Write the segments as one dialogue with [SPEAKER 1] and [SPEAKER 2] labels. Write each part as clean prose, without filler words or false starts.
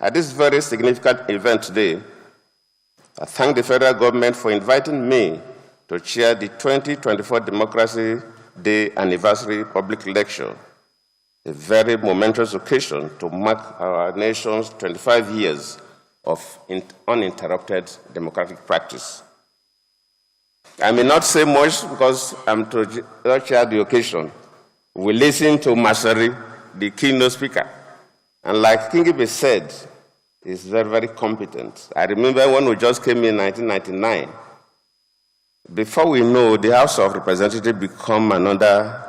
[SPEAKER 1] At this very significant event today, I thank the federal government for inviting me to chair the 2024 Democracy Day Anniversary Public Lecture, a very momentous occasion to mark our nation's 25 years of uninterrupted democratic practice. I may not say much because I'm to chair the occasion. We listen to Masari, the keynote speaker, and like Kingibe said, he's very, very competent. I remember when we just came in 1999, before we know, the House of Representatives become another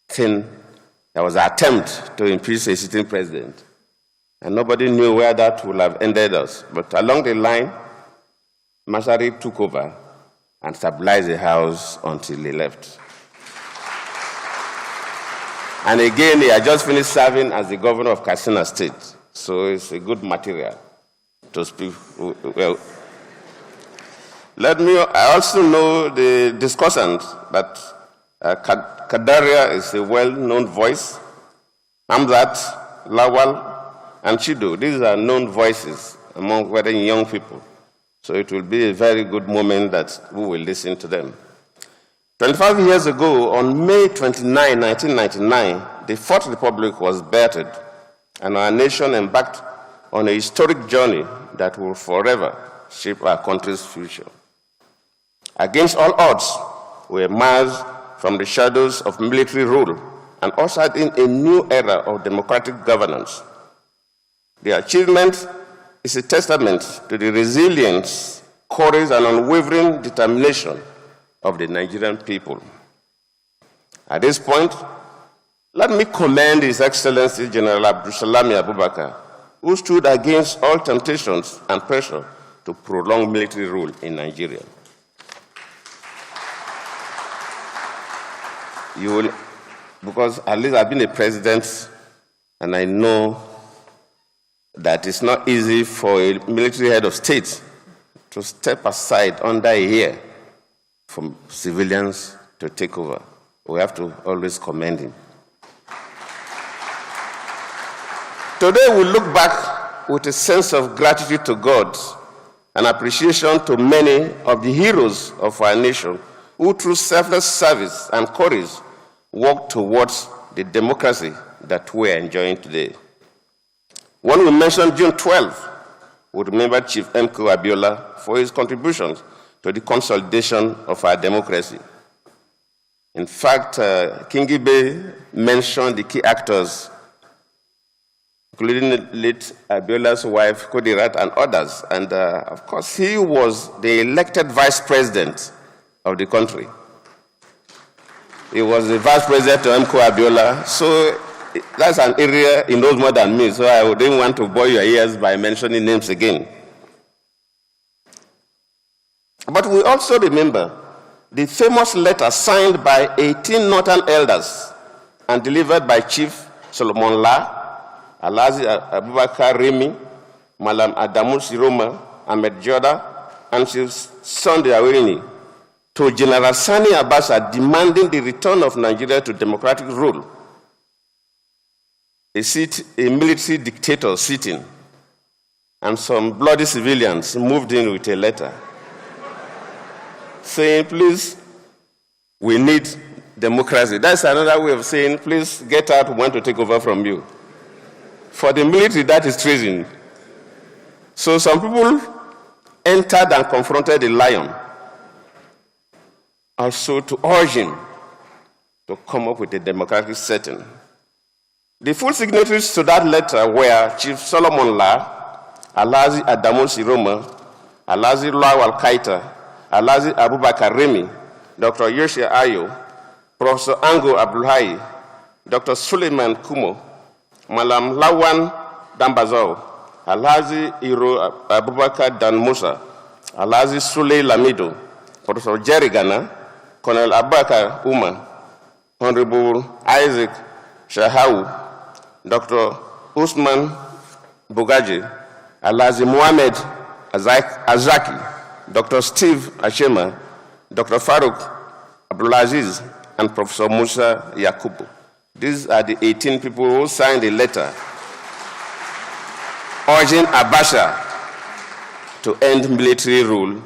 [SPEAKER 1] thing. There was an attempt to impeach a sitting president, and nobody knew where that would have ended us. But along the line, Masari took over and stabilized the House until he left. And again, he had just finished serving as the governor of Katsina State, so it's a good material to speak well. I also know the discussant that Kadaria is a well-known voice. Hamzat, Lawal, and Chido, these are known voices among very young people. So it will be a very good moment that we will listen to them. 25 years ago, on May 29, 1999, the Fourth Republic was birthed, and our nation embarked on a historic journey that will forever shape our country's future. Against all odds, we emerged from the shadows of military rule and ushered in a new era of democratic governance. The achievement is a testament to the resilience, courage, and unwavering determination of the Nigerian people. At this point, let me commend His Excellency General Abdulsalami Abubakar, who stood against all temptations and pressure to prolong military rule in Nigeria. Because at least I've been a president, and I know that it's not easy for a military head of state to step aside under a year from civilians to take over. We have to always commend him. Today we look back with a sense of gratitude to God and appreciation to many of the heroes of our nation who through selfless service and courage work towards the democracy that we are enjoying today. When we mention June 12th, we remember Chief M.K. Abiola for his contributions to the consolidation of our democracy. In fact, Kingibe mentioned the key actors, including late Abiola's wife, Kodirat, and others. And of course, he was the elected vice president of the country. He was the vice president of M.K. Abiola. So that's an area he knows more than me, so I didn't want to bore your ears by mentioning names again. But we also remember the famous letter signed by 18 northern elders and delivered by Chief Solomon La, Alhaji Abubakar Remi, Malam Adamu Siroma, Ahmed Joda, and Chief Sunday Awirini to General Sani Abacha demanding the return of Nigeria to democratic rule. A military dictator sitting, and some bloody civilians moved in with a letter saying, please, we need democracy. That's another way of saying, please get out, we want to take over from you. For the military, that is treason. So some people entered and confronted the lion, also to urge him to come up with a democratic setting. The full signatories to that letter were Chief Solomon La, Alhaji Adamu Siroma, Alhaji Lawal Kaita, Alhaji Abubakar Remi, Dr. Yoshe Ayo, Professor Ango Abdulhai, Dr. Suleiman Kumo, Malam Lawan Dambazao, Alhaji Iro Abubakar Dan Musa, Alhaji Sule Lamido, Professor Jerry Gana, Colonel Abubakar Umar, Honorable Isaac Shahau, Dr. Usman Bugaji, Alhaji Muhammad Azaki, Dr. Steve Ashema, Dr. Farouk Abdulaziz, and Professor Musa Yakubu. These are the 18 people who signed the letter urging Abacha to end military rule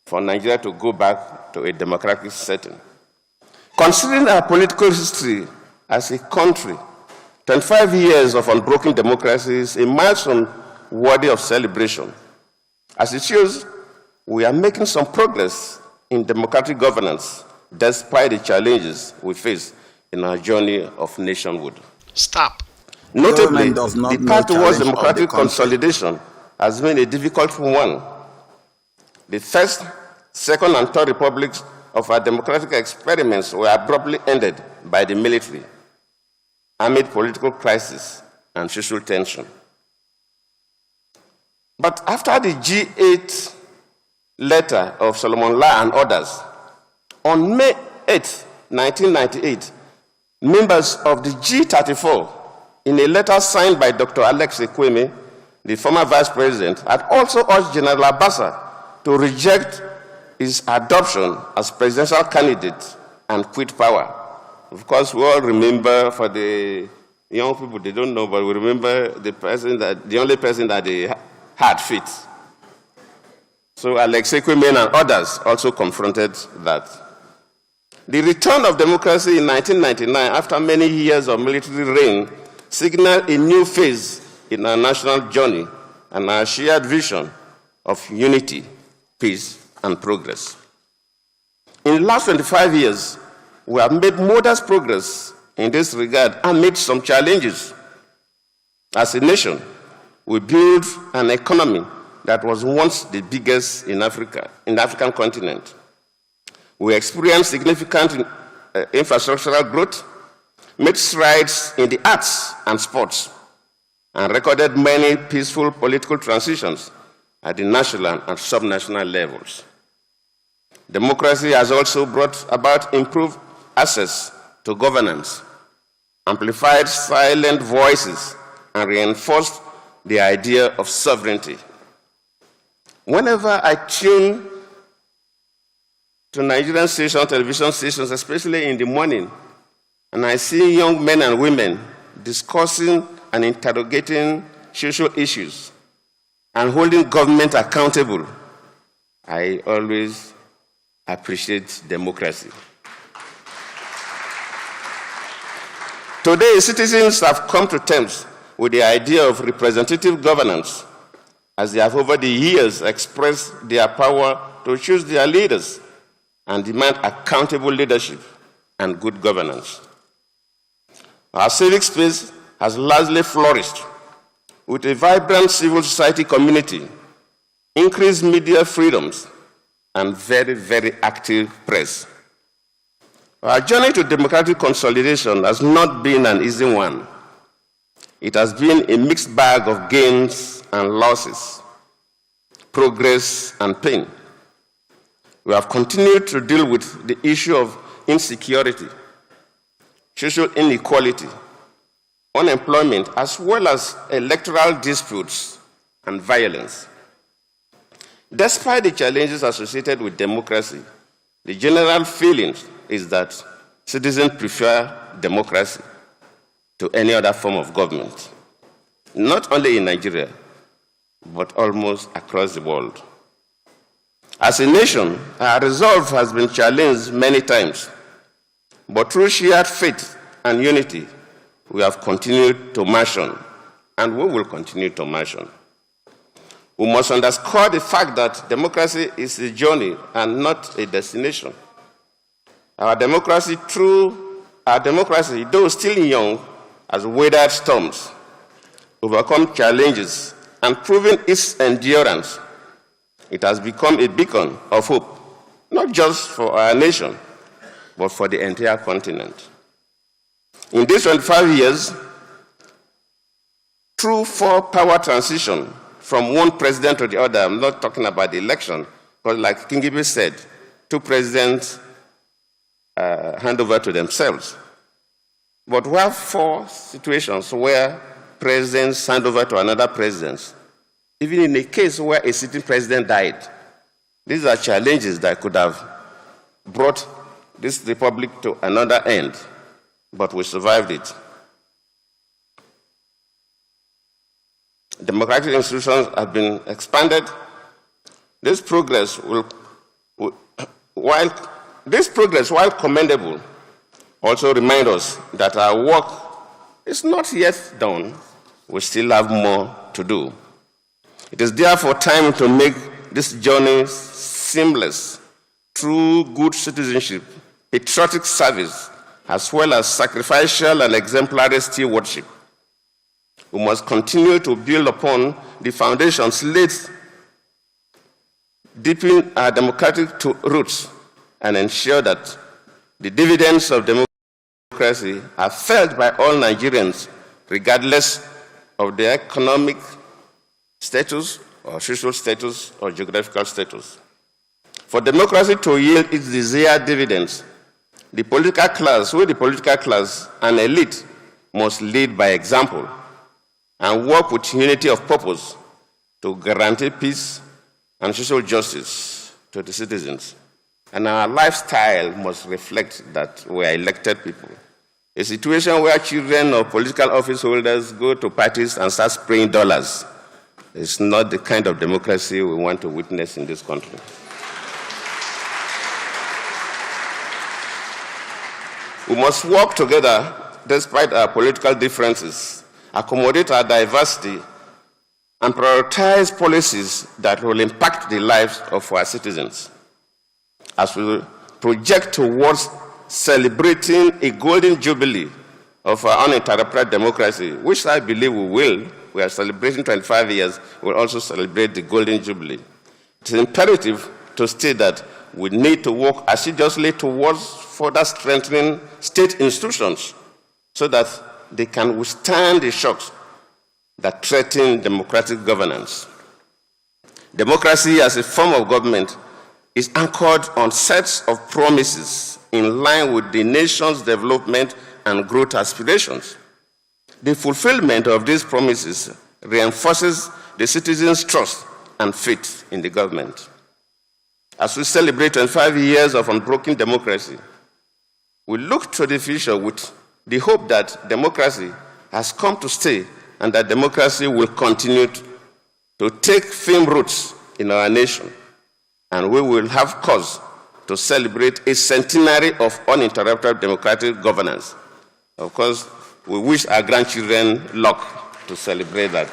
[SPEAKER 1] for Nigeria to go back to a democratic setting. Considering our political history as a country, 25 years of unbroken democracy is a milestone worthy of celebration. As it shows, we are making some progress in democratic governance despite the challenges we face in our journey of nationhood.
[SPEAKER 2] Stop.
[SPEAKER 1] Notably, the path towards democratic consolidation has been a difficult one. The first, second, and third republics of our democratic experiments were abruptly ended by the military amid political crisis and social tension. But after the G8 letter of Solomon La and others, on May 8, 1998, members of the G34, in a letter signed by Dr. Alex Ekweme, the former vice president, had also urged General Abacha to reject his adoption as presidential candidate and quit power. Of course, we all remember, for the young people, they don't know, but we remember the only person that they had fit. So Alex Ekweme and others also confronted that. The return of democracy in 1999, after many years of military reign, signaled a new phase in our national journey and our shared vision of unity, peace, and progress. In the last 25 years, we have made modest progress in this regard amid some challenges. As a nation, we built an economy that was once the biggest in Africa, in the African continent. We experienced significant infrastructural growth, made strides in the arts and sports, and recorded many peaceful political transitions at the national and subnational levels. Democracy has also brought about improved access to governance, amplified silent voices, and reinforced the idea of sovereignty. Whenever I tune to Nigerian stations, television stations, especially in the morning, and I see young men and women discussing and interrogating social issues and holding government accountable, I always appreciate democracy. Today, citizens have come to terms with the idea of representative governance, as they have over the years expressed their power to choose their leaders and demand accountable leadership and good governance. Our civic space has largely flourished with a vibrant civil society community, increased media freedoms, and very, very active press. Our journey to democratic consolidation has not been an easy one. It has been a mixed bag of gains and losses, progress and pain. We have continued to deal with the issue of insecurity, social inequality, unemployment, as well as electoral disputes and violence. Despite the challenges associated with democracy, the general feeling is that citizens prefer democracy to any other form of government, not only in Nigeria, but almost across the world. As a nation, our resolve has been challenged many times, but through shared faith and unity, we have continued to march on, and we will continue to march on. We must underscore the fact that democracy is a journey and not a destination. Our democracy, though still young, has weathered storms, overcome challenges, and proven its endurance. It has become a beacon of hope, not just for our nation, but for the entire continent. In these 25 years, through four-power transition from one president to the other, I'm not talking about the election, because like King Ibe said, two presidents hand over to themselves. But we have four situations where presidents hand over to another president, even in a case where a sitting president died. These are challenges that could have brought this republic to another end, but we survived it. democratic institutions have been expanded. This progress, while commendable, also reminds us that our work is not yet done. We still have more to do. It is therefore time to make this journey seamless through good citizenship, patriotic service, as well as sacrificial and exemplary stewardship. We must continue to build upon the foundations laid, deepen our democratic roots, and ensure that the dividends of democracy are felt by all Nigerians, regardless of their economic status or social status or geographical status. For democracy to yield its desired dividends, the political class and elite must lead by example and work with unity of purpose to guarantee peace and social justice to the citizens. And our lifestyle must reflect that we are elected people. A situation where children of political office holders go to parties and start spraying dollars is not the kind of democracy we want to witness in this country. We must work together despite our political differences, accommodate our diversity, and prioritize policies that will impact the lives of our citizens. As we project towards celebrating a golden jubilee of our uninterrupted democracy, which I believe we will. We are celebrating 25 years. We'll also celebrate the golden jubilee. It is imperative to state that we need to work assiduously towards further strengthening state institutions so that they can withstand the shocks that threaten democratic governance. Democracy as a form of government is anchored on sets of promises in line with the nation's development and growth aspirations. The fulfillment of these promises reinforces the citizens' trust and faith in the government. As we celebrate 25 years of unbroken democracy, we look to the future with the hope that democracy has come to stay and that democracy will continue to take firm roots in our nation. And we will have cause to celebrate a centenary of uninterrupted democratic governance. Of course, we wish our grandchildren luck to celebrate that.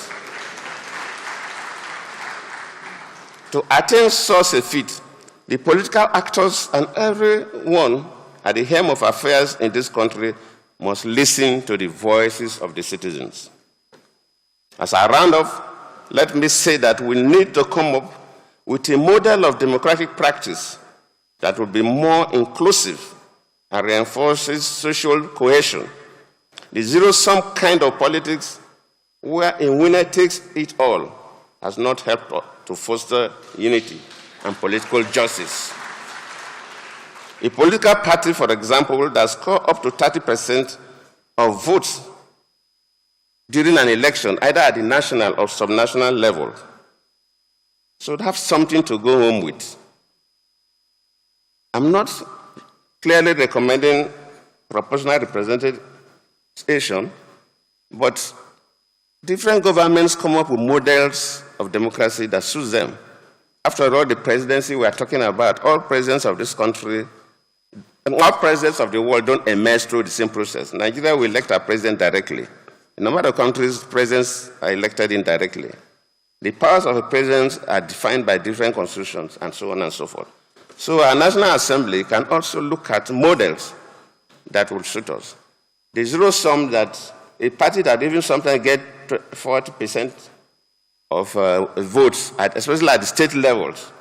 [SPEAKER 1] To attain such a feat, the political actors and everyone at the helm of affairs in this country must listen to the voices of the citizens. As I round off, let me say that we need to come up with a model of democratic practice that will be more inclusive and reinforces social cohesion. The zero-sum kind of politics where a winner takes it all has not helped to foster unity and political justice. A political party, for example, that scores up to 30% of votes during an election, either at the national or subnational level, should have something to go home with. I'm not clearly recommending proportional representation, but different governments come up with models of democracy that suits them. After all, the presidency we are talking about, all presidents of this country and all presidents of the world don't emerge through the same process. Nigeria will elect our president directly. In a number of countries, presidents are elected indirectly. The powers of a president are defined by different constitutions and so on and so forth. So our National Assembly can also look at models that will suit us. The zero sum that a party that even sometimes gets 40% of votes, especially at the state levels,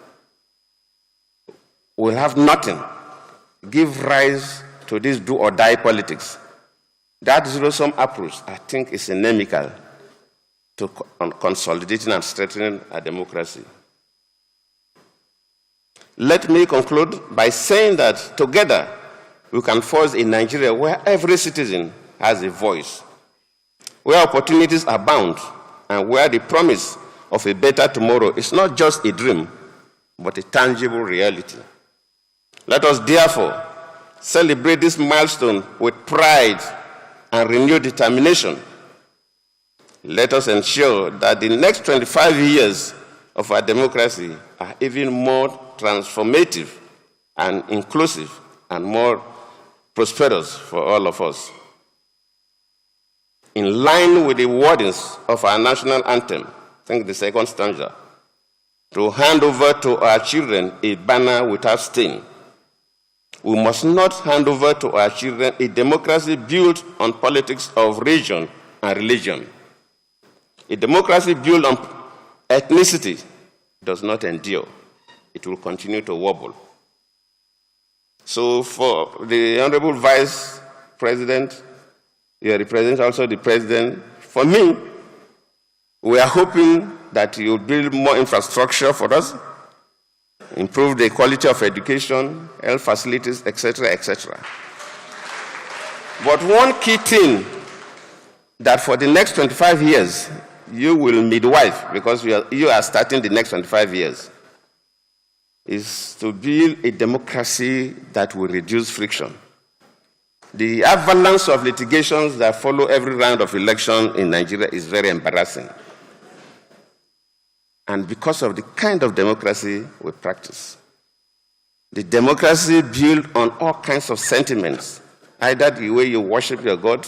[SPEAKER 1] will have nothing, give rise to this do-or-die politics. That zero-sum approach, I think, is inimical to consolidating and strengthening our democracy. Let me conclude by saying that together we can forge a Nigeria where every citizen has a voice, where opportunities abound, and where the promise of a better tomorrow is not just a dream, but a tangible reality. Let us therefore celebrate this milestone with pride and renewed determination. let us ensure that the next 25 years of our democracy are even more transformative and inclusive and more prosperous for all of us. In line with the wordings of our national anthem, I think the second stanza, to hand over to our children a banner without stain. We must not hand over to our children a democracy built on politics of region and religion. A democracy built on ethnicity does not endure. It will continue to wobble. So for the Honorable Vice President, you represent also the President, for me, we are hoping that you build more infrastructure for us, improve the quality of education, health facilities, etc., etc. But one key thing that for the next 25 years, you will midwife, because you are starting the next 25 years, is to build a democracy that will reduce friction. The avalanche of litigations that follow every round of election in Nigeria is very embarrassing. And because of the kind of democracy we practice. The democracy built on all kinds of sentiments, either the way you worship your God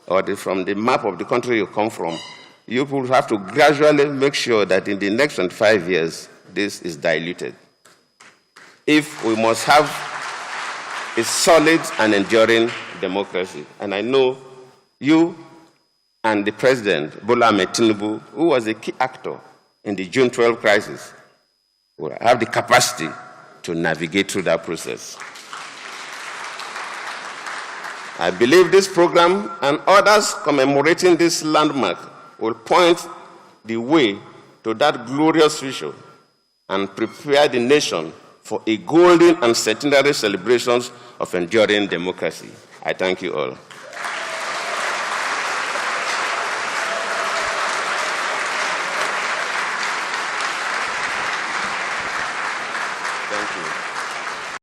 [SPEAKER 1] or from the map of the country you come from. You will have to gradually make sure that in the next 25 years, this is diluted. If we must have a solid and enduring democracy. And I know you and the President, Bola Ahmed Tinubu, who was a key actor in the June 12 crisis, will have the capacity to navigate through that process. I believe this program and others commemorating this landmark will point the way to that glorious future and prepare the nation for a golden and centenary celebrations of enduring democracy. I thank you all.